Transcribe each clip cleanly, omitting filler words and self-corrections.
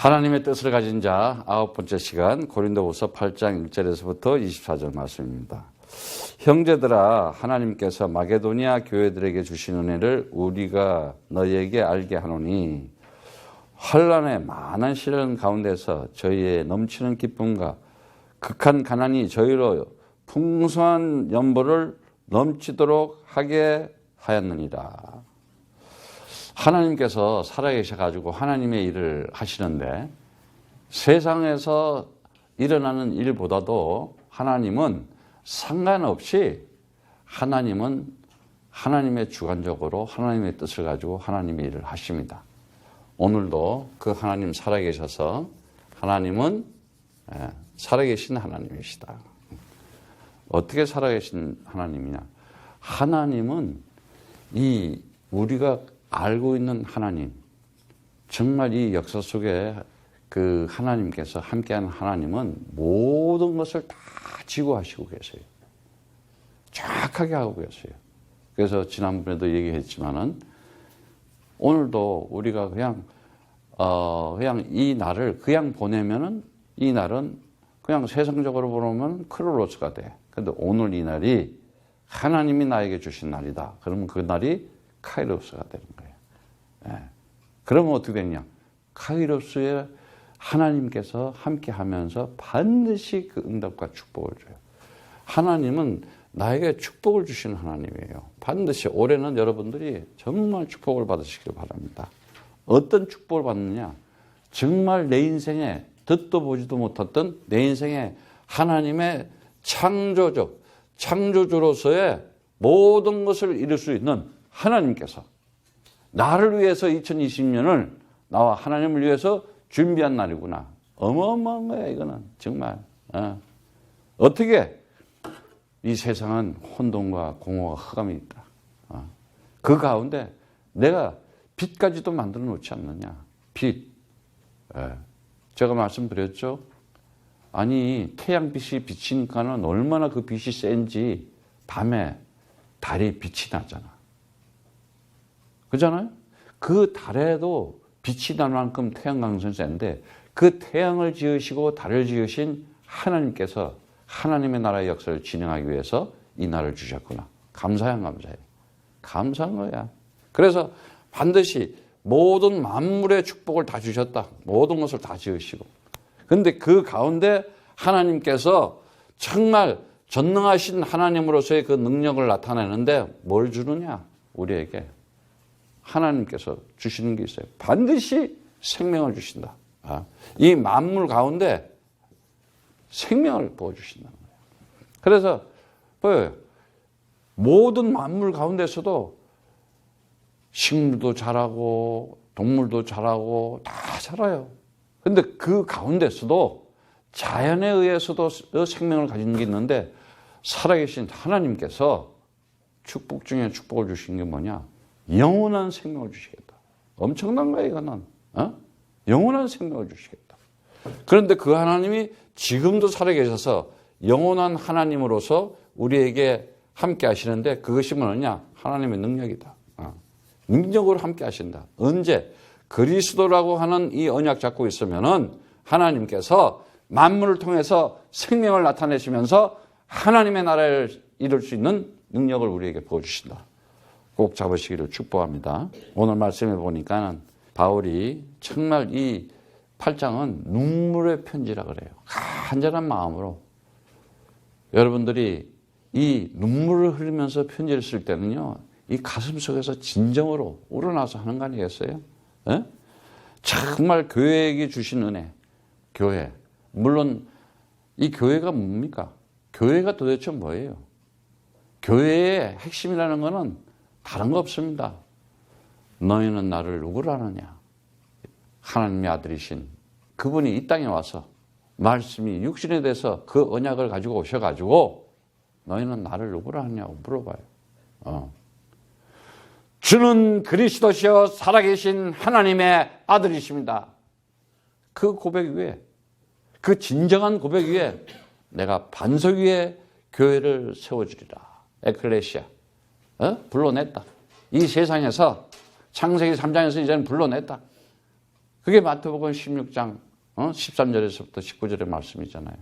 하나님의 뜻을 가진 자 9번째 시간 고린도후서 8장 1절에서부터 24절 말씀입니다. 형제들아, 하나님께서 마게도니아 교회들에게 주신 은혜를 우리가 너희에게 알게 하노니 환난의 많은 시련 가운데서 저희의 넘치는 기쁨과 극한 가난이 저희로 풍성한 연보를 넘치도록 하게 하였느니라. 하나님께서 살아계셔가지고 하나님의 일을 하시는데 세상에서 일어나는 일보다도 하나님은 상관없이 하나님은 하나님의 주관적으로 하나님의 뜻을 가지고 하나님의 일을 하십니다. 오늘도 그 하나님 살아계셔서 하나님은 살아계신 하나님이시다. 어떻게 살아계신 하나님이냐? 하나님은 이 우리가 알고 있는 하나님, 정말 이 역사 속에 그 하나님께서 함께하는 하나님은 모든 것을 다 지구하시고 계세요. 정확하게 하고 계세요. 그래서 지난번에도 얘기했지만은 오늘도 우리가 그냥 이 날을 그냥 보내면은 이 날은 그냥 세상적으로 보면 크로노스가 돼. 근데 오늘 이 날이 하나님이 나에게 주신 날이다. 그러면 그 날이 카이로스가 되는 거예요. 예. 그러면 어떻게 되냐? 카이로스에 하나님께서 함께 하면서 반드시 그 응답과 축복을 줘요. 하나님은 나에게 축복을 주시는 하나님이에요. 반드시 올해는 여러분들이 정말 축복을 받으시길 바랍니다. 어떤 축복을 받느냐? 정말 내 인생에 듣도 보지도 못했던 내 인생에 하나님의 창조주로서의 모든 것을 이룰 수 있는 하나님께서 나를 위해서 2020년을 나와 하나님을 위해서 준비한 날이구나. 어마어마한 거야 이거는 정말. 어떻게 이 세상은 혼돈과 공허와 흑암이 있다. 그 가운데 내가 빛까지도 만들어 놓지 않느냐. 빛. 제가 말씀드렸죠. 아니 태양빛이 비치니까는 얼마나 그 빛이 센지 밤에 달이 빛이 나잖아. 그잖아요? 그 달에도 빛이 날 만큼 태양 강선이 센데 그 태양을 지으시고 달을 지으신 하나님께서 하나님의 나라의 역사를 진행하기 위해서 이 날을 주셨구나. 감사해, 감사해. 감사한 거야. 그래서 반드시 모든 만물의 축복을 다 주셨다. 모든 것을 다 지으시고. 그런데 그 가운데 하나님께서 정말 전능하신 하나님으로서의 그 능력을 나타내는데 뭘 주느냐? 우리에게. 하나님께서 주시는 게 있어요. 반드시 생명을 주신다. 이 만물 가운데 생명을 부어주신다는 거예요. 그래서 보여요. 모든 만물 가운데서도 식물도 자라고 동물도 자라고 다 자라요. 그런데 그 가운데서도 자연에 의해서도 생명을 가지는 게 있는데 살아계신 하나님께서 축복 중에 축복을 주신 게 뭐냐? 영원한 생명을 주시겠다. 엄청난 거예요, 이거는. 영원한 생명을 주시겠다. 그런데 그 하나님이 지금도 살아계셔서 영원한 하나님으로서 우리에게 함께 하시는데 그것이 뭐냐? 하나님의 능력이다. 능력으로 함께 하신다. 언제? 그리스도라고 하는 이 언약 잡고 있으면은 하나님께서 만물을 통해서 생명을 나타내시면서 하나님의 나라를 이룰 수 있는 능력을 우리에게 부어주신다. 꼭 잡으시기를 축복합니다. 오늘 말씀해 보니까 바울이 정말 이 8장은 눈물의 편지라 그래요. 간절한 마음으로. 여러분들이 이 눈물을 흘리면서 편지를 쓸 때는요, 이 가슴 속에서 진정으로 우러나서 하는 거 아니겠어요? 에? 정말 교회에게 주신 은혜, 교회. 물론 이 교회가 뭡니까? 교회가 도대체 뭐예요? 교회의 핵심이라는 것은 다른 거 없습니다. 너희는 나를 누구로 아느냐? 하나님의 아들이신 그분이 이 땅에 와서 말씀이 육신에 대해서 그 언약을 가지고 오셔가지고 너희는 나를 누구로 아느냐고 물어봐요. 주는 그리스도시여 살아계신 하나님의 아들이십니다. 그 고백 위에, 그 진정한 고백 위에 내가 반석 위에 교회를 세워주리라. 에클레시아. 불러냈다. 이 세상에서 창세기 3장에서 이제는 불러냈다. 그게 마태복음 16장 13절에서부터 19절의 말씀이잖아요.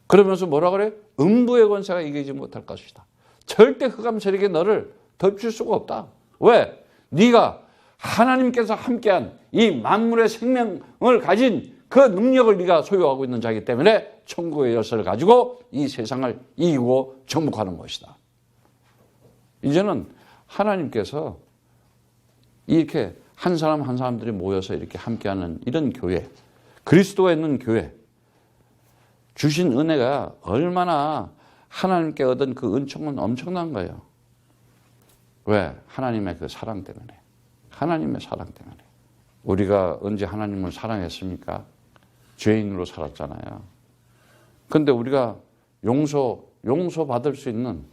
그러면서 뭐라 그래? 음부의 권세가 이기지 못할 것이다. 절대 흑암 세력이 너를 덮칠 수가 없다. 왜? 네가 하나님께서 함께한 이 만물의 생명을 가진 그 능력을 네가 소유하고 있는 자이기 때문에 천국의 열쇠를 가지고 이 세상을 이기고 정복하는 것이다. 이제는 하나님께서 이렇게 한 사람 한 사람들이 모여서 이렇게 함께하는 이런 교회, 그리스도가 있는 교회, 주신 은혜가 얼마나 하나님께 얻은 그 은총은 엄청난 거예요. 왜? 하나님의 그 사랑 때문에. 하나님의 사랑 때문에. 우리가 언제 하나님을 사랑했습니까? 죄인으로 살았잖아요. 근데 우리가 용서받을 수 있는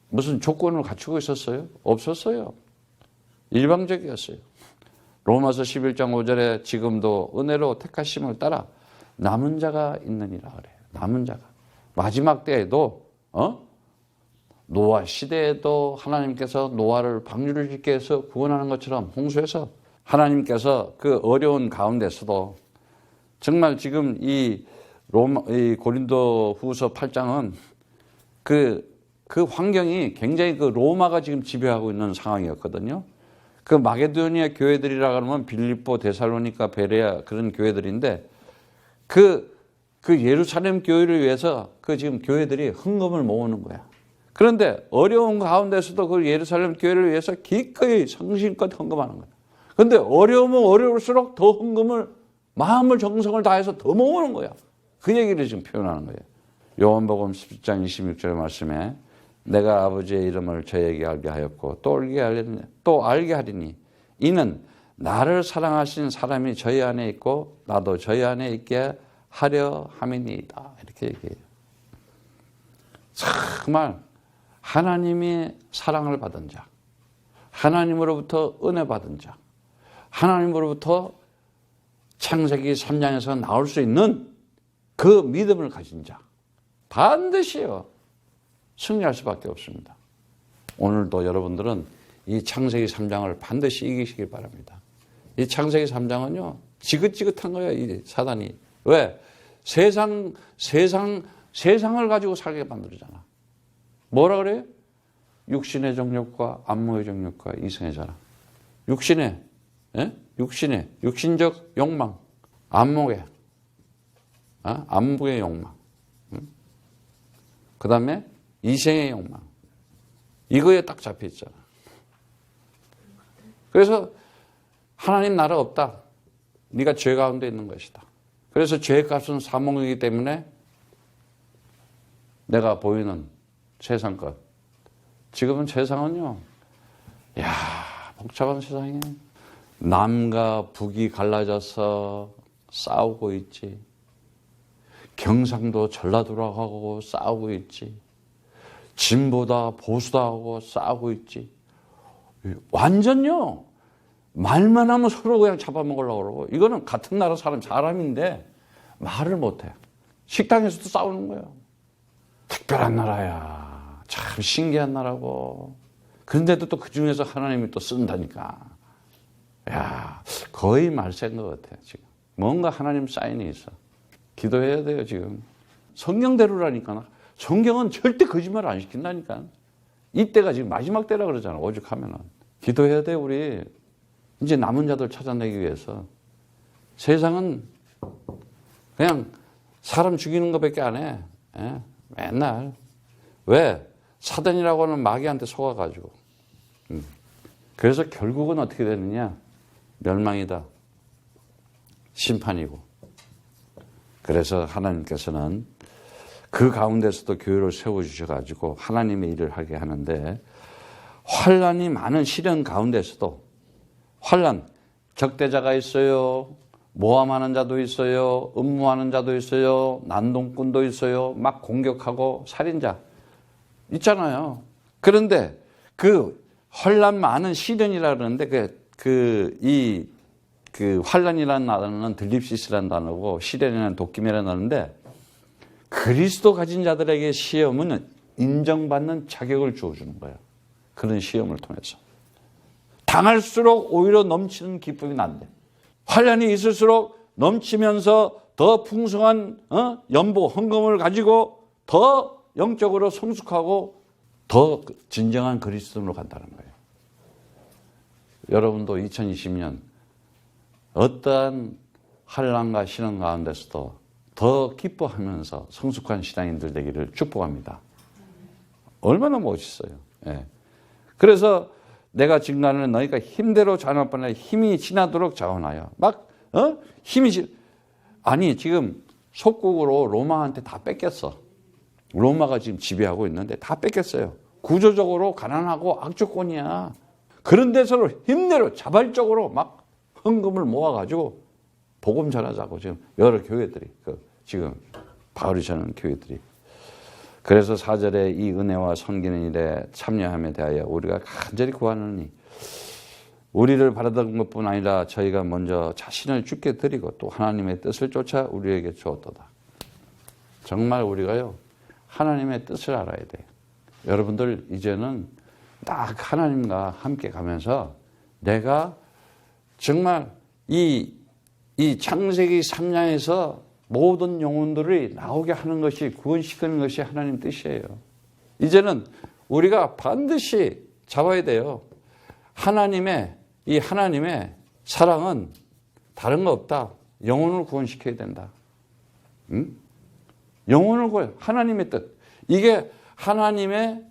무슨 조건을 갖추고 있었어요? 없었어요. 일방적이었어요. 로마서 11장 5절에 지금도 은혜로 택하심을 따라 남은 자가 있느니라 그래요. 남은 자가. 마지막 때에도 노아 시대에도 하나님께서 노아를 방주를 짓게 해서 구원하는 것처럼 홍수에서 하나님께서 그 어려운 가운데서도 정말 지금 이 고린도 후서 8장은 그 환경이 굉장히 그 로마가 지금 지배하고 있는 상황이었거든요. 그 마게도니아 교회들이라 그러면 빌립보, 데살로니가, 베레아 그런 교회들인데 그 예루살렘 교회를 위해서 그 지금 교회들이 헌금을 모으는 거야. 그런데 어려운 가운데서도 그 예루살렘 교회를 위해서 기꺼이 성실껏 헌금하는 거야. 그런데 어려우면 어려울수록 더 헌금을 마음을 정성을 다해서 더 모으는 거야. 그 얘기를 지금 표현하는 거예요. 요한복음 10장 26절 말씀에 내가 아버지의 이름을 저에게 알게 하였고 또 알게 하리니 이는 나를 사랑하신 사람이 저희 안에 있고 나도 저희 안에 있게 하려 함이니이다. 이렇게 얘기해요. 정말 하나님이 사랑을 받은 자, 하나님으로부터 은혜 받은 자, 하나님으로부터 창세기 3장에서 나올 수 있는 그 믿음을 가진 자, 반드시요 승리할 수밖에 없습니다. 오늘도 여러분들은 이 창세기 3장을 반드시 이기시길 바랍니다. 이 창세기 3장은요 지긋지긋한 거예요. 이 사단이. 왜? 세상을 가지고 살게 만들잖아. 뭐라 그래요? 육신의 정욕과 안목의 정욕과 이성의 자랑. 육신적 욕망, 안목의 욕망. 그 다음에 이생의 욕망. 이거에 딱 잡혀 있잖아. 그래서 하나님 나라 없다. 네가 죄 가운데 있는 것이다. 그래서 죄의 값은 사망이기 때문에 내가 보이는 세상 것. 지금은 세상은요, 복잡한 세상이에요. 남과 북이 갈라져서 싸우고 있지. 경상도 전라도라고 하고 싸우고 있지. 진보다 보수다 하고 싸우고 있지. 완전요. 말만 하면 서로 그냥 잡아먹으려고 그러고 이거는 같은 나라 사람인데 말을 못해. 식당에서도 싸우는 거예요. 특별한 나라야. 참 신기한 나라고. 그런데도 또 그중에서 하나님이 또 쓴다니까. 거의 말세인 것 같아요. 지금 뭔가 하나님 사인이 있어. 기도해야 돼요. 지금 성경대로라니까. 성경은 절대 거짓말 안 시킨다니까. 이때가 지금 마지막 때라 그러잖아. 오죽하면은. 기도해야 돼. 우리 이제 남은 자들 찾아내기 위해서. 세상은 그냥 사람 죽이는 것밖에 안 해. 맨날. 왜? 사단이라고 하는 마귀한테 속아가지고. 그래서 결국은 어떻게 되느냐? 멸망이다. 심판이고. 그래서 하나님께서는 그 가운데서도 교회를 세워주셔가지고 하나님의 일을 하게 하는데 환난이 많은 시련 가운데서도 환난, 적대자가 있어요. 모함하는 자도 있어요. 음모하는 자도 있어요. 난동꾼도 있어요. 막 공격하고 살인자 있잖아요. 그런데 그 환난 많은 시련이라 그러는데 그 환난이라는 단어는 들립시스라는 단어고 시련이라는 도끼미라는 단어인데 그리스도 가진 자들에게 시험은 인정받는 자격을 주어주는 거예요. 그런 시험을 통해서. 당할수록 오히려 넘치는 기쁨이 난대. 환난이 있을수록 넘치면서 더 풍성한 연보, 헌금을 가지고 더 영적으로 성숙하고 더 진정한 그리스도인으로 간다는 거예요. 여러분도 2020년 어떠한 환난과 시련 가운데서도 더 기뻐하면서 성숙한 신앙인들 되기를 축복합니다. 얼마나 멋있어요. 예. 그래서 내가 증거하는 너희가 힘대로 자원할 뻔하여 힘이 지나도록 자원하여 아니 지금 속국으로 로마한테 다 뺏겼어. 로마가 지금 지배하고 있는데 다 뺏겼어요. 구조적으로 가난하고 악조건이야. 그런 데서는 힘대로 자발적으로 막 헌금을 모아가지고 복음 전하자고 지금 여러 교회들이 지금 바울이 전하는 교회들이. 그래서 4절에 이 은혜와 섬기는 일에 참여함에 대하여 우리가 간절히 구하노니 우리를 바라던 것뿐 아니라 저희가 먼저 자신을 주께 드리고 또 하나님의 뜻을 쫓아 우리에게 주었도다. 정말 우리가요 하나님의 뜻을 알아야 돼요. 여러분들 이제는 딱 하나님과 함께 가면서 내가 정말 이 창세기 3장에서 모든 영혼들이 나오게 하는 것이 구원시키는 것이 하나님 뜻이에요. 이제는 우리가 반드시 잡아야 돼요. 하나님의 사랑은 다른 거 없다. 영혼을 구원시켜야 된다. 응? 영혼을 구원, 하나님의 뜻. 이게 하나님의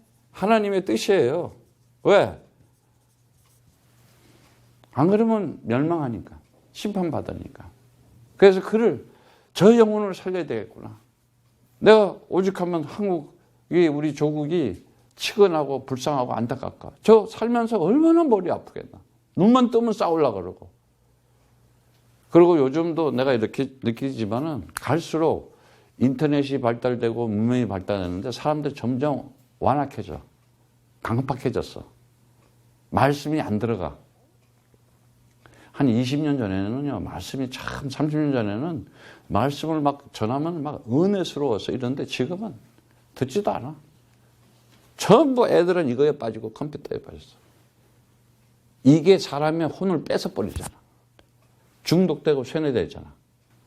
뜻이에요. 왜? 안 그러면 멸망하니까. 심판받으니까. 그래서 저 영혼을 살려야 되겠구나. 내가 오죽하면 우리 조국이 치근하고 불쌍하고 안타깝까. 저 살면서 얼마나 머리 아프겠나. 눈만 뜨면 싸우려고 그러고. 그리고 요즘도 내가 이렇게 느끼지만은 갈수록 인터넷이 발달되고 문명이 발달했는데 사람들이 점점 완악해져. 강팍해졌어. 말씀이 안 들어가. 한 20년 전에는요, 말씀이 30년 전에는 말씀을 막 전하면 막 은혜스러워서 이런데 지금은 듣지도 않아. 전부 애들은 이거에 빠지고 컴퓨터에 빠졌어. 이게 사람의 혼을 뺏어버리잖아. 중독되고 쇠뇌되잖아.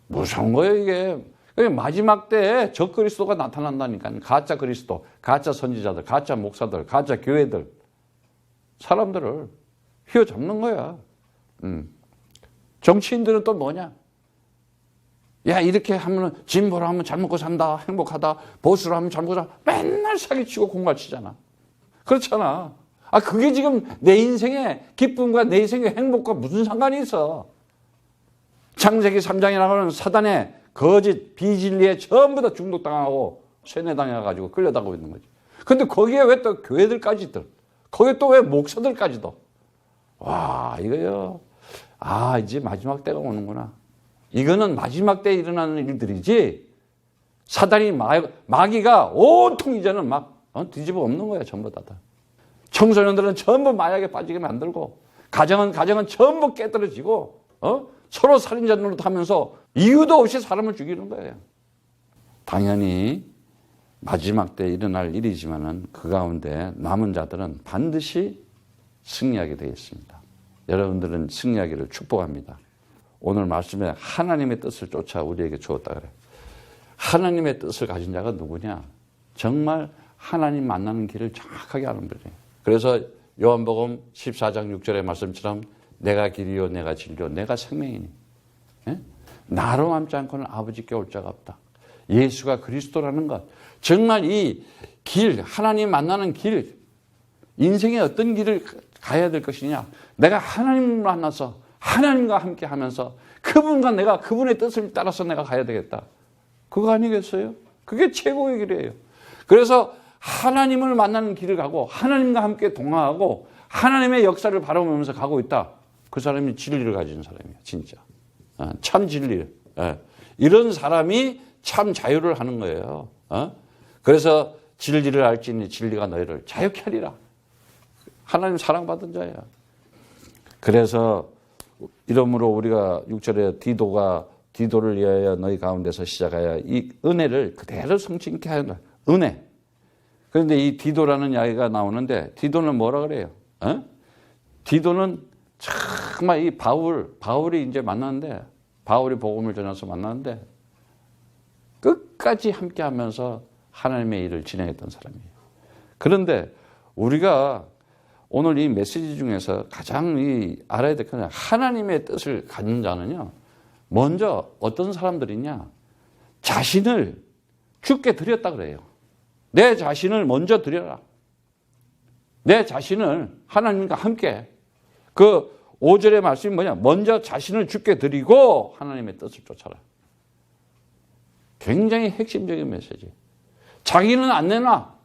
무서운 거예요, 이게. 마지막 때에 적그리스도가 나타난다니까. 가짜 그리스도, 가짜 선지자들, 가짜 목사들, 가짜 교회들. 사람들을 휘어잡는 거야. 정치인들은 또 뭐냐? 야, 이렇게 하면 진보로 하면 잘 먹고 산다, 행복하다, 보수로 하면 잘 먹고 산다. 맨날 사기치고 공갈치잖아. 그렇잖아. 그게 지금 내 인생의 기쁨과 내 인생의 행복과 무슨 상관이 있어? 창세기 3장에 나가는 사단의 거짓, 비진리에 전부 다 중독당하고 쇠뇌당해가지고 끌려다니고 있는 거지. 근데 거기에 왜 또 교회들까지들, 거기에 또 왜 목사들까지도. 와, 이거요. 이제 마지막 때가 오는구나. 이거는 마지막 때에 일어나는 일들이지. 사단이 마귀가 온통 이제는 막 뒤집어 엎는 거야, 전부 다. 청소년들은 전부 마약에 빠지게 만들고, 가정은 전부 깨떨어지고, 서로 살인자 노릇하면서 이유도 없이 사람을 죽이는 거예요. 당연히 마지막 때 일어날 일이지만은 그 가운데 남은 자들은 반드시 승리하게 되어 있습니다. 여러분들은 승리하기를 축복합니다. 오늘 말씀에 하나님의 뜻을 쫓아 우리에게 주었다 그래. 하나님의 뜻을 가진 자가 누구냐? 정말 하나님 만나는 길을 정확하게 아는 분이에요. 그래서 요한복음 14장 6절의 말씀처럼 내가 길이요 내가 진리요 내가 생명이니 나로 남지 않고는 아버지께 올 자가 없다. 예수가 그리스도라는 것. 정말 이 길, 하나님 만나는 길, 인생의 어떤 길을 가야 될 것이냐. 내가 하나님을 만나서 하나님과 함께 하면서 내가 그분의 뜻을 따라서 내가 가야 되겠다. 그거 아니겠어요? 그게 최고의 길이에요. 그래서 하나님을 만나는 길을 가고 하나님과 함께 동행하고 하나님의 역사를 바라보면서 가고 있다. 그 사람이 진리를 가진 사람이에요. 진짜. 참 진리. 이런 사람이 참 자유를 하는 거예요. 그래서 진리를 알지니 진리가 너희를 자유케 하리라. 하나님 사랑받은 자야. 그래서 이러므로 우리가 6절에 디도를 위하여 너희 가운데서 시작하여 이 은혜를 그대로 성취케 하는 은혜. 그런데 이 디도라는 이야기가 나오는데 디도는 뭐라 그래요? 디도는 참 정말 이 바울이 이제 만났는데, 바울이 복음을 전해서 만났는데, 끝까지 함께 하면서 하나님의 일을 진행했던 사람이에요. 그런데 우리가 오늘 이 메시지 중에서 가장 알아야 될 건 하나님의 뜻을 가진 자는요, 먼저 어떤 사람들이냐, 자신을 주께 드렸다 그래요. 내 자신을 먼저 드려라. 내 자신을 하나님과 함께. 그 5절의 말씀이 뭐냐? 먼저 자신을 주께 드리고 하나님의 뜻을 쫓아라. 굉장히 핵심적인 메시지. 자기는 안 내놔.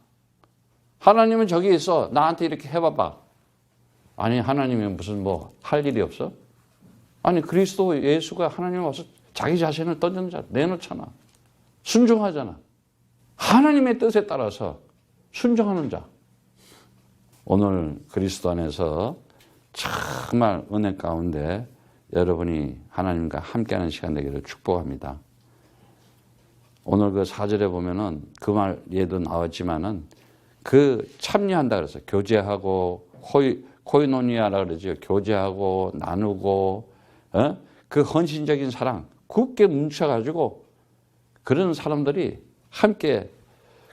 하나님은 저기 있어. 나한테 이렇게 해봐봐. 아니, 하나님이 무슨 할 일이 없어? 아니, 그리스도 예수가 하나님 와서 자기 자신을 던지는 자, 내놓잖아. 순종하잖아. 하나님의 뜻에 따라서 순종하는 자. 오늘 그리스도 안에서 정말 은혜 가운데 여러분이 하나님과 함께하는 시간 되기를 축복합니다. 오늘 그 4절에 보면은 그 말 예도 나왔지만은 그 참여한다 그래서 교제하고 코이노니아라 그러죠. 교제하고 나누고 그 헌신적인 사랑 굳게 뭉쳐가지고 그런 사람들이 함께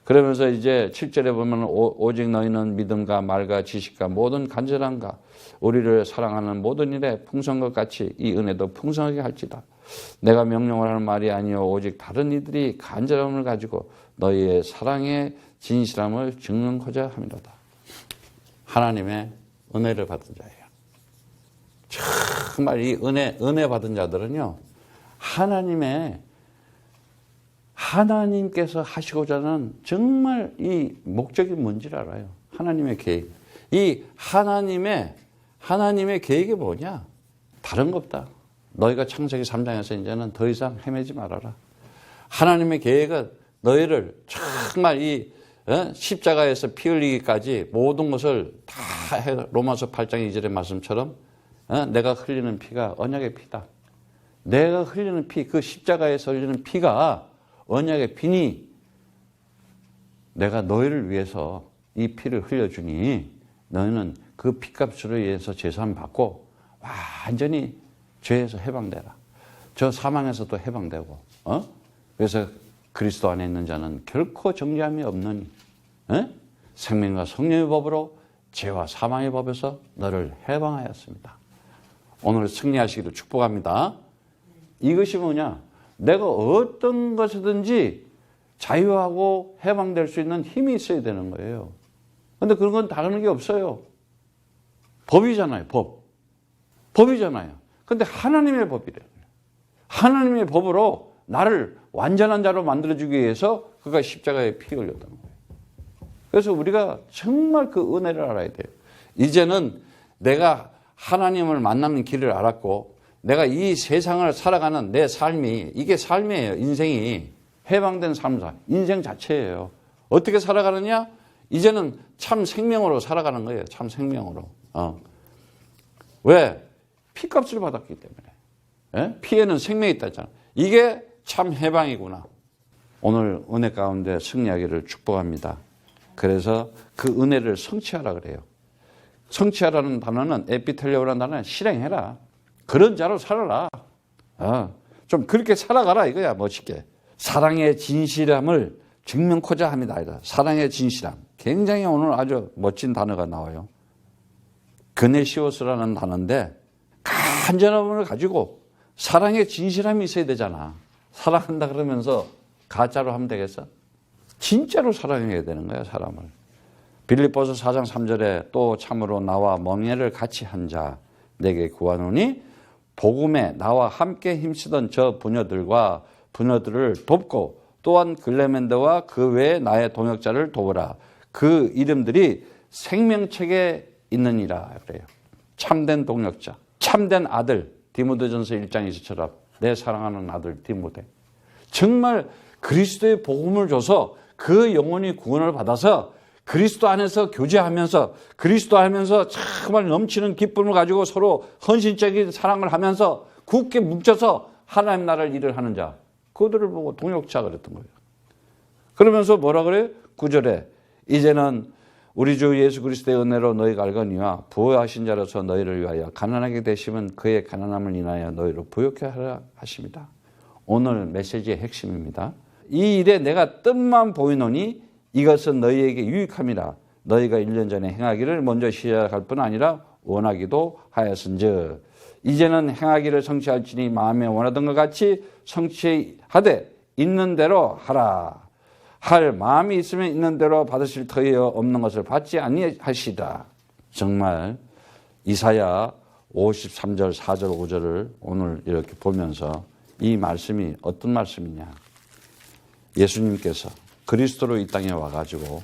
그러면서 이제 7절에 보면 오직 너희는 믿음과 말과 지식과 모든 간절함과 우리를 사랑하는 모든 일에 풍성것 같이 이 은혜도 풍성하게 할지다. 내가 명령을 하는 말이 아니요 오직 다른 이들이 간절함을 가지고 너희의 사랑의 진실함을 증명하자 함이로다. 하나님의 은혜를 받은 자예요. 정말 이 은혜 받은 자들은요, 하나님께서 하시고자 하는 정말 이 목적이 뭔지를 알아요. 하나님의 계획. 이 하나님의 계획이 뭐냐? 다른 거 없다. 너희가 창세기 3장에서 이제는 더 이상 헤매지 말아라. 하나님의 계획은 너희를 정말 이 십자가에서 피 흘리기까지 모든 것을 다 해. 로마서 8장 2절의 말씀처럼 내가 흘리는 피가 언약의 피다. 내가 흘리는 피, 그 십자가에서 흘리는 피가 언약의 피니 내가 너희를 위해서 이 피를 흘려주니 너희는 그 피값으로 인해서 제사함 받고 완전히 죄에서 해방되라. 저 사망에서도 해방되고 그래서 그리스도 안에 있는 자는 결코 정죄함이 없느니 생명과 성령의 법으로 죄와 사망의 법에서 너를 해방하였습니다. 오늘 승리하시기를 축복합니다. 이것이 뭐냐? 내가 어떤 것이든지 자유하고 해방될 수 있는 힘이 있어야 되는 거예요. 그런데 그런 건 다른 게 없어요. 법이잖아요. 법이잖아요. 그런데 하나님의 법이래요. 하나님의 법으로 나를 완전한 자로 만들어주기 위해서 그가 십자가에 피 흘렸다는 거예요. 그래서 우리가 정말 그 은혜를 알아야 돼요. 이제는 내가 하나님을 만나는 길을 알았고 내가 이 세상을 살아가는 내 삶이 이게 삶이에요. 인생이 해방된 삶, 인생 자체예요. 어떻게 살아가느냐? 이제는 참 생명으로 살아가는 거예요. 참 생명으로. 왜? 피값을 받았기 때문에. 피에는 생명이 있다 했잖아. 이게 참 해방이구나. 오늘 은혜 가운데 승리하기를 축복합니다. 그래서 그 은혜를 성취하라 그래요. 성취하라는 단어는 에피텔레오라는 단어는 실행해라. 그런 자로 살아라. 좀 그렇게 살아가라 이거야. 멋있게. 사랑의 진실함을 증명코자 합니다. 사랑의 진실함. 굉장히 오늘 아주 멋진 단어가 나와요. 그네시오스라는 단어인데 간절함을 가지고 사랑의 진실함이 있어야 되잖아. 사랑한다 그러면서 가짜로 하면 되겠어? 진짜로 사랑해야 되는 거야, 사람을. 빌립보서 4장 3절에 또 참으로 나와 멍에를 같이 한 자 내게 구하노니 복음에 나와 함께 힘쓰던 저 부녀들과 부녀들을 돕고 또한 글레멘드와 그 외에 나의 동역자를 도우라. 그 이름들이 생명책에 있느니라 그래요. 참된 동역자, 참된 아들. 디모데전서 1장 20처럼 내 사랑하는 아들 디모데. 정말 그리스도의 복음을 줘서 그 영혼이 구원을 받아서 그리스도 안에서 교제하면서 그리스도 하면서 정말 넘치는 기쁨을 가지고 서로 헌신적인 사랑을 하면서 굳게 뭉쳐서 하나님 나라를 일을 하는 자. 그들을 보고 동역자 그랬던 거예요. 그러면서 뭐라 그래요? 9절에 이제는 우리 주 예수 그리스도의 은혜로 너희가 알거니와 부여하신 자로서 너희를 위하여 가난하게 되심은 그의 가난함을 인하여 너희를 부욕케 하라 하십니다. 오늘 메시지의 핵심입니다. 이 일에 내가 뜻만 보이노니 이것은 너희에게 유익함이라. 너희가 1년 전에 행하기를 먼저 시작할 뿐 아니라 원하기도 하였은즉 이제는 행하기를 성취할지니 마음에 원하던 것 같이 성취하되 있는 대로 하라. 할 마음이 있으면 있는 대로 받으실 터에 없는 것을 받지 아니하시다. 정말 이사야 53절 4절 5절을 오늘 이렇게 보면서 이 말씀이 어떤 말씀이냐. 예수님께서 그리스도로 이 땅에 와가지고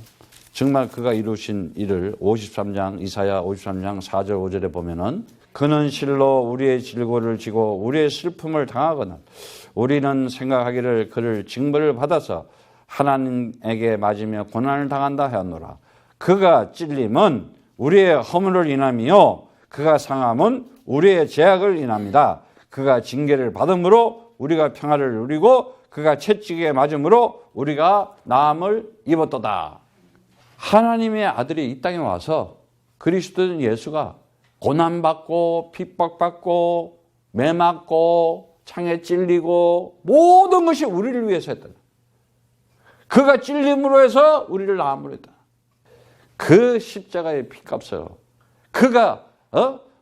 정말 그가 이루신 일을 53장 이사야 53장 4절 5절에 보면은 그는 실로 우리의 질고를 지고 우리의 슬픔을 당하거늘 우리는 생각하기를 그를 징벌을 받아서 하나님에게 맞으며 고난을 당한다 하였노라. 그가 찔림은 우리의 허물을 인함이요 그가 상함은 우리의 죄악을 인합니다. 그가 징계를 받음으로 우리가 평화를 누리고 그가 채찍에 맞음으로 우리가 나음을 입었도다. 하나님의 아들이 이 땅에 와서 그리스도 예수가 고난받고 핍박받고 매맞고 창에 찔리고 모든 것이 우리를 위해서 했다. 그가 찔림으로 해서 우리를 나음으로 했다. 그 십자가의 피값으로 그가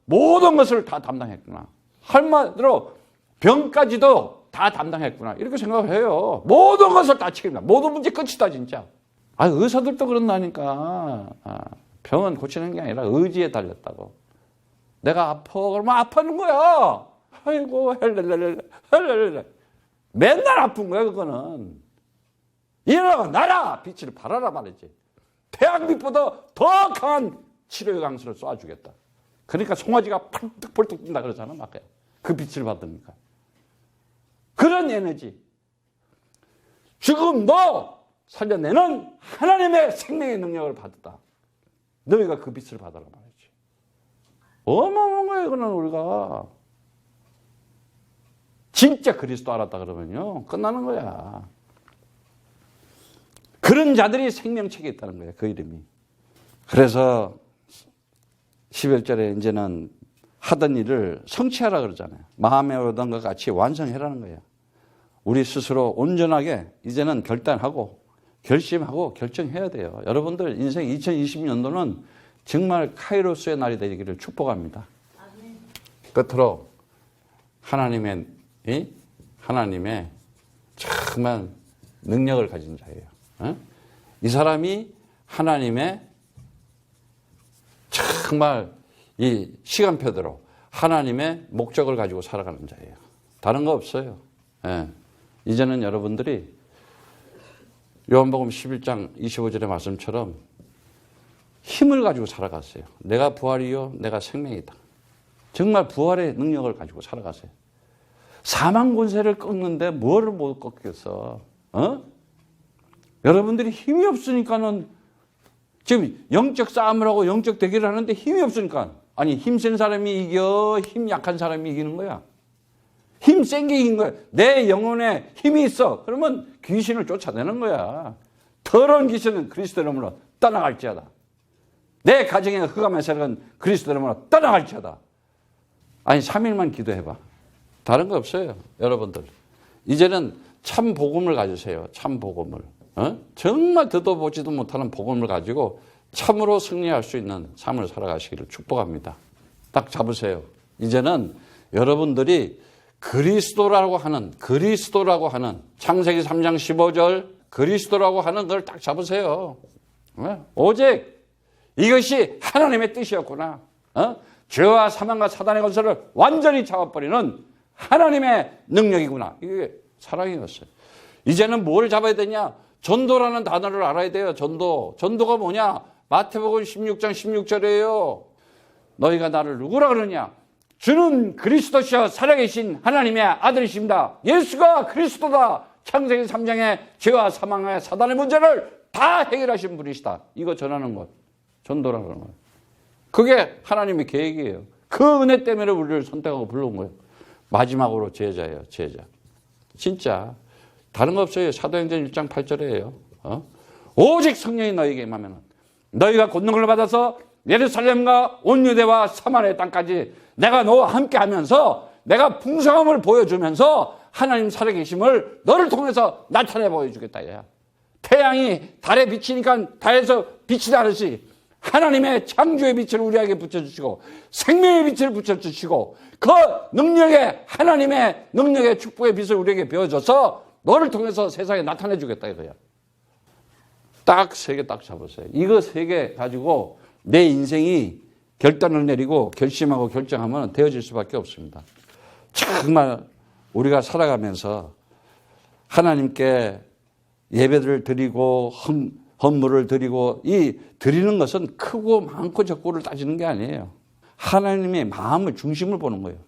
모든 것을 다 담당했구나. 한마디로 병까지도 다 담당했구나. 이렇게 생각을 해요. 모든 것을 다 책임다. 모든 문제 끝이다 진짜. 의사들도 그런다니까. 병은 고치는 게 아니라 의지에 달렸다고. 내가 아파 그러면 아파는 거야. 아이고 헬렐렐렐 맨날 아픈 거야 그거는. 일어나라 빛을 발하라 말이지. 태양빛보다 더 강한 치료의 강수를 쏴주겠다. 그러니까 송아지가 펄떡펄떡 뛴다 그러잖아. 막 그 빛을 받으니까. 그런 에너지. 지금도 살려내는 하나님의 생명의 능력을 받았다. 너희가 그 빛을 받아라 말이지. 어마어마한 거예요 그는 우리가. 진짜 그리스도 알았다 그러면요 끝나는 거야. 그런 자들이 생명책에 있다는 거예요. 그 이름이. 그래서 11절에 이제는 하던 일을 성취하라 그러잖아요. 마음에 오던 것 같이 완성해라는 거예요. 우리 스스로 온전하게 이제는 결단하고 결심하고 결정해야 돼요. 여러분들 인생 2020년도는 정말 카이로스의 날이 되기를 축복합니다. 끝으로 하나님의 정말 능력을 가진 자예요. 이 사람이 하나님의 정말 이 시간표대로 하나님의 목적을 가지고 살아가는 자예요. 다른 거 없어요. 이제는 여러분들이 요한복음 11장 25절의 말씀처럼 힘을 가지고 살아가세요. 내가 부활이요 내가 생명이다. 정말 부활의 능력을 가지고 살아가세요. 사망 권세를 꺾는데 뭐를 못 꺾겠어. 여러분들이 힘이 없으니까는 지금 영적 싸움을 하고 영적 대결을 하는데 힘이 없으니까 아니 힘센 사람이 이겨 힘 약한 사람이 이기는 거야. 힘 센 게 이긴 거야. 내 영혼에 힘이 있어. 그러면 귀신을 쫓아내는 거야. 더러운 귀신은 그리스도 이름으로 떠나갈지어다. 내 가정에 흑암의 세력은 그리스도 이름으로 떠나갈지어다. 아니 3일만 기도해봐. 다른 거 없어요. 여러분들. 이제는 참 복음을 가지세요. 참 복음을. 정말 듣도 보지도 못하는 복음을 가지고 참으로 승리할 수 있는 삶을 살아가시기를 축복합니다. 딱 잡으세요. 이제는 여러분들이 그리스도라고 하는 창세기 3장 15절 그리스도라고 하는 걸 딱 잡으세요. 오직 이것이 하나님의 뜻이었구나. 죄와 사망과 사단의 권세를 완전히 잡아버리는 하나님의 능력이구나. 이게 사랑이었어요. 이제는 뭘 잡아야 되냐? 전도라는 단어를 알아야 돼요. 전도가 뭐냐? 마태복음 16장 16절이에요. 너희가 나를 누구라 그러냐? 주는 그리스도시여 살아계신 하나님의 아들이십니다. 예수가 그리스도다. 창세기 3장의 죄와 사망의 사단의 문제를 다 해결하신 분이시다. 이거 전하는 것. 전도라는 것. 그게 하나님의 계획이에요. 그 은혜 때문에 우리를 선택하고 불러온 거예요. 마지막으로 제자예요. 제자. 진짜 다른 거 없어요. 사도행전 1장 8절이에요. 오직 성령이 너에게 임하면 너희가 권능을 받아서 예루살렘과 온 유대와 사마리아 땅까지 내가 너와 함께 하면서 내가 풍성함을 보여주면서 하나님 살아계심을 너를 통해서 나타내 보여주겠다. 이거야. 태양이 달에 비치니까 달에서 빛이 나듯이 하나님의 창조의 빛을 우리에게 붙여주시고 생명의 빛을 붙여주시고 그 능력의 하나님의 능력의 축복의 빛을 우리에게 배워줘서 너를 통해서 세상에 나타내주겠다 이거야. 딱 세 개 딱 잡았어요. 이거 세 개 가지고 내 인생이 결단을 내리고 결심하고 결정하면 되어질 수밖에 없습니다. 정말 우리가 살아가면서 하나님께 예배를 드리고 헌물을 드리고 이 드리는 것은 크고 많고 적고를 따지는 게 아니에요. 하나님의 마음을 중심을 보는 거예요.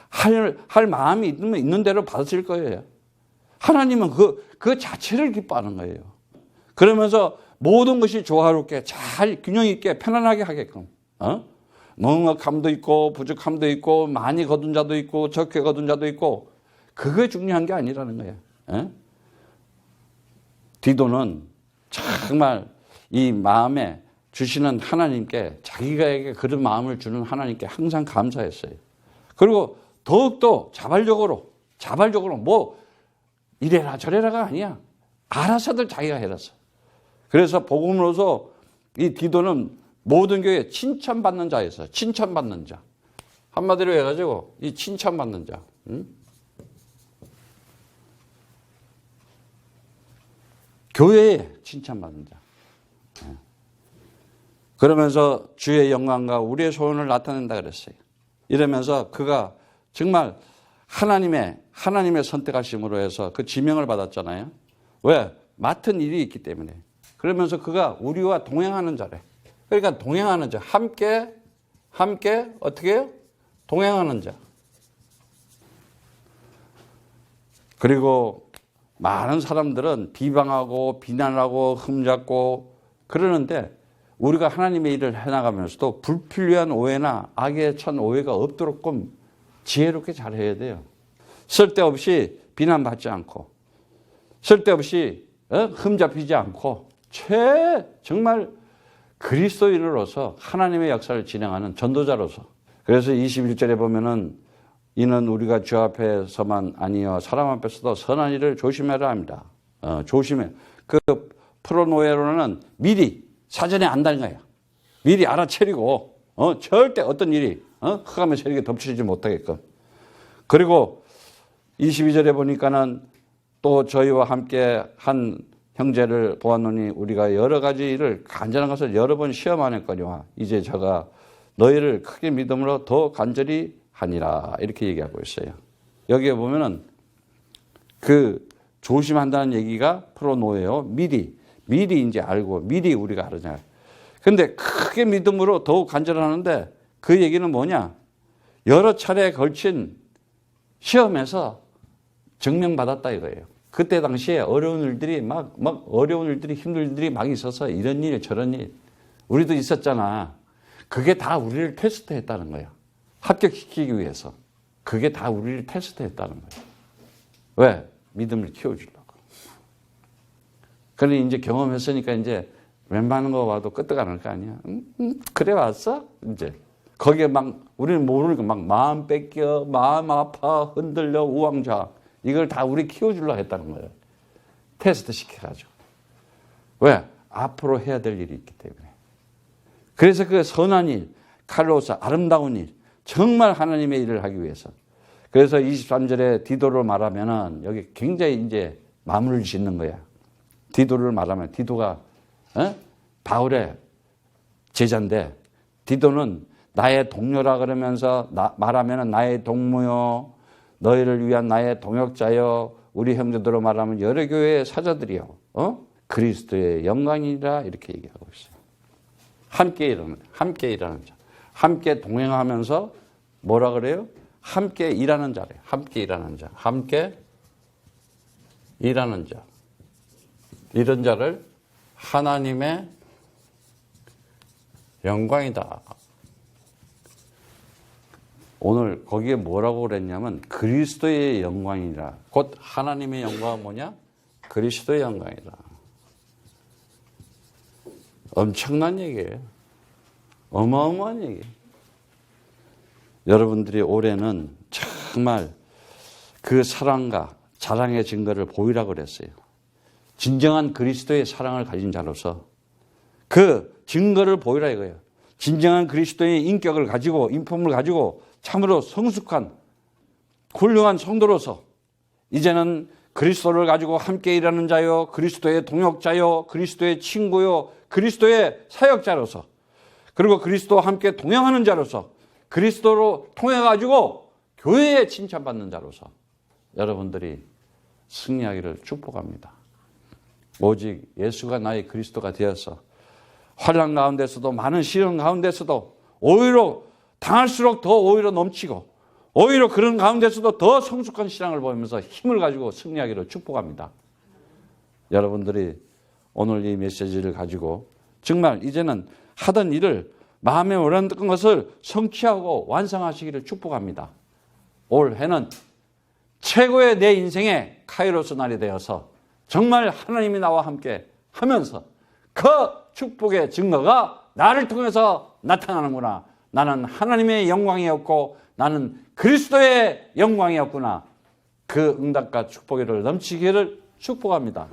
할 마음이 있는 대로 받으실 거예요. 하나님은 그 자체를 기뻐하는 거예요. 그러면서 모든 것이 조화롭게 잘 균형 있게 편안하게 하게끔 넉넉함도 있고 부족함도 있고 많이 거둔 자도 있고 적게 거둔 자도 있고 그게 중요한 게 아니라는 거예요. 디도는 정말 이 마음에 주시는 하나님께 자기가에게 그런 마음을 주는 하나님께 항상 감사했어요. 그리고 더욱더 자발적으로 뭐 이래라 저래라가 아니야. 알아서들 자기가 해놨어. 그래서 복음으로서 이 디도는 모든 교회에 칭찬받는 자였어요. 칭찬받는 자. 한마디로 해가지고 이 칭찬받는 자. 교회에 칭찬받는 자. 그러면서 주의 영광과 우리의 소원을 나타낸다 그랬어요. 이러면서 그가 정말 하나님의 선택하심으로 해서 그 지명을 받았잖아요. 왜? 맡은 일이 있기 때문에. 그러면서 그가 우리와 동행하는 자래. 그러니까 동행하는 자. 함께 어떻게 해요? 동행하는 자. 그리고 많은 사람들은 비방하고 비난하고 흠잡고 그러는데 우리가 하나님의 일을 해나가면서도 불필요한 오해나 악에 찬 오해가 없도록 지혜롭게 잘해야 돼요. 쓸데없이 비난받지 않고 쓸데없이 흠잡히지 않고 정말 그리스도인으로서 하나님의 역사를 진행하는 전도자로서. 그래서 21절에 보면은 이는 우리가 주 앞에서만 아니여 사람 앞에서도 선한 일을 조심해라 합니다. 조심해. 그 프로노에로는 미리 사전에 안다는 거예요. 미리 알아채리고 절대 어떤 일이 흑암의 세력에 덮치지 못하게끔. 그리고 22절에 보니까는 또 저희와 함께 한 형제를 보았노니 우리가 여러 가지 일을 간절한 것을 여러 번 시험하였거니와 이제 저가 너희를 크게 믿음으로 더 간절히 하니라 이렇게 얘기하고 있어요. 여기에 보면은 그 조심한다는 얘기가 프로노예요. 미리 이제 알고 미리 우리가 알잖아요. 근데 크게 믿음으로 더욱 간절하는데 그 얘기는 뭐냐? 여러 차례에 걸친 시험에서 증명받았다 이거예요. 그때 당시에 어려운 일들이 어려운 일들이 힘든 일들이 막 있어서 이런 일 저런 일 우리도 있었잖아. 그게 다 우리를 테스트했다는 거예요. 합격시키기 위해서. 그게 다 우리를 테스트했다는 거예요. 왜? 믿음을 키워주려고. 그러니 이제 경험했으니까 이제 웬만한 거 와도 끄떡 안 할 거 아니야. 그래 왔어? 이제. 거기에 우리는 모르니까 마음 뺏겨, 마음 아파, 흔들려, 우왕좌. 이걸 다 우리 키워주려고 했다는 거예요. 테스트 시켜가지고. 왜? 앞으로 해야 될 일이 있기 때문에. 그래서 그 선한 일, 칼로스, 아름다운 일, 정말 하나님의 일을 하기 위해서. 그래서 23절에 디도를 말하면은 여기 굉장히 이제 마무리를 짓는 거야. 디도를 말하면 디도가 바울의 제자인데 디도는 나의 동료라 그러면서 말하면은 나의 동무요, 너희를 위한 나의 동역자요, 우리 형제들로 말하면 여러 교회의 사자들이요, 그리스도의 영광이라 이렇게 얘기하고 있어요. 함께 일하는 자, 함께 동행하면서 뭐라 그래요? 함께 일하는 자래. 함께 일하는 자, 함께 일하는 자. 이런 자를 하나님의 영광이다. 오늘 거기에 뭐라고 그랬냐면 그리스도의 영광이라. 곧 하나님의 영광은 뭐냐? 그리스도의 영광이다. 엄청난 얘기예요. 어마어마한 얘기예요. 여러분들이 올해는 정말 그 사랑과 자랑의 증거를 보이라고 그랬어요. 진정한 그리스도의 사랑을 가진 자로서 그 증거를 보이라 이거예요. 진정한 그리스도의 인격을 가지고 인품을 가지고 참으로 성숙한 훌륭한 성도로서 이제는 그리스도를 가지고 함께 일하는 자요, 그리스도의 동역자요, 그리스도의 친구요, 그리스도의 사역자로서 그리고 그리스도와 함께 동행하는 자로서 그리스도로 통해 가지고 교회에 칭찬받는 자로서 여러분들이 승리하기를 축복합니다. 오직 예수가 나의 그리스도가 되어서 환난 가운데서도 많은 시련 가운데서도 오히려 당할수록 더 오히려 넘치고 오히려 그런 가운데서도 더 성숙한 신앙을 보이면서 힘을 가지고 승리하기를 축복합니다. 여러분들이 오늘 이 메시지를 가지고 정말 이제는 하던 일을 마음에 원하는 것을 성취하고 완성하시기를 축복합니다. 올해는 최고의 내 인생의 카이로스 날이 되어서 정말 하나님이 나와 함께 하면서 그 축복의 증거가 나를 통해서 나타나는구나. 나는 하나님의 영광이었고 나는 그리스도의 영광이었구나. 그 응답과 축복을 넘치기를 축복합니다.